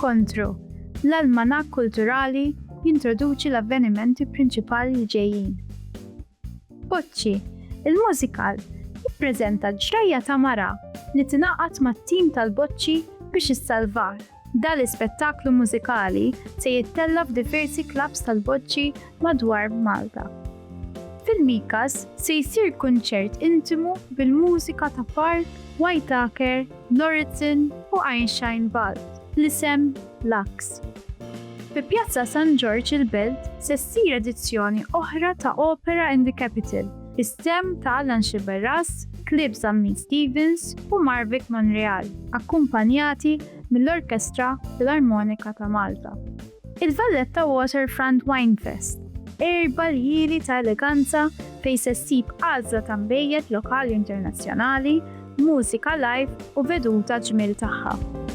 Inkontru. L-almanak kulturali jintroduċi l-avvenimenti prinċipali li ġejjin. Boċċi, il-mużikal jippreżenta ġrajja ta' mara li tingħaqad mat-tim tal-Boċċi biex issalvar. Dan l-ispettaklu mużikali se jittella f'diversi klabs tal-Boċċi madwar Malta. Fil-Mikas se jsir kunċert intimu bil-mużika ta' Park, Whitaker, Lauritsen u Einstein Bald l-isem Lux. Fi Pjazza San George il-Belt se ssir edizzjoni oħra ta' Opera in the Capital is-sem ta' Alan Xiberras, Clib Sammy Stevens u Marvik Monreal, akkumpanjati mill-Orkestra Filarmonika ta' Malta. Il-Valletta Waterfront Winefest, erba' lili ta' eleganza fejn se ssib għażla ta' mbejjed lokali internazzjonali, mużika live u veduta ġmiel tagħha.